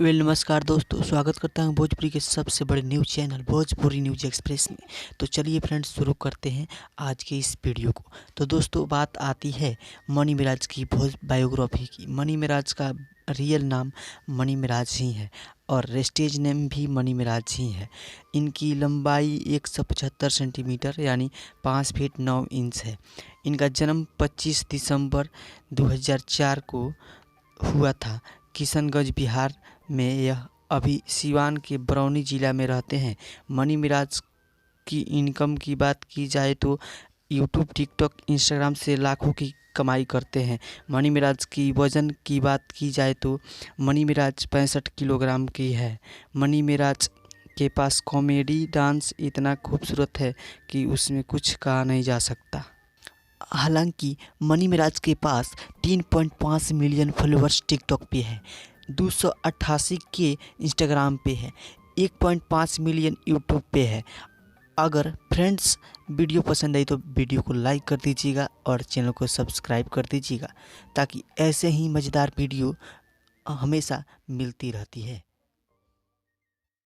नमस्कार दोस्तों, स्वागत करता हूं भोजपुरी के सबसे बड़े news channel Bhojpuri news express में। तो चलिए फ्रेंड्स, शुरू करते हैं आज के इस वीडियो को। तो दोस्तों, बात आती है मनी मिराज की भोज बायोग्राफी की। मनी मिराज का रियल नाम मनी मिराज ही है और स्टेज नेम भी मनी मिराज ही है। इनकी लंबाई 175 सेंटीमीटर यानी 5 फीट 9 इंच है। इनका जन्म 25 दिसंबर 2004 को हुआ था किशनगंज, बिहार में। यह अभी सिवान के बरौनी ज़िला में रहते हैं। मनी मिराज की इनकम की बात की जाए तो यूट्यूब, टिकटॉक, इंस्टाग्राम से लाखों की कमाई करते हैं। मनी मिराज की वज़न की बात की जाए तो मनी मिराज 65 किलोग्राम की है। मनी मिराज के पास कॉमेडी डांस इतना खूबसूरत है कि उसमें कुछ कहा नहीं जा सकता। हालांकि मनी मिराज के पास 3.5 मिलियन फॉलोअर्स टिकटॉक पे है, 288 के इंस्टाग्राम पे है, 1.5 मिलियन यूट्यूब पे है। अगर फ्रेंड्स वीडियो पसंद आई तो वीडियो को लाइक कर दीजिएगा और चैनल को सब्सक्राइब कर दीजिएगा, ताकि ऐसे ही मज़ेदार वीडियो हमेशा मिलती रहती है।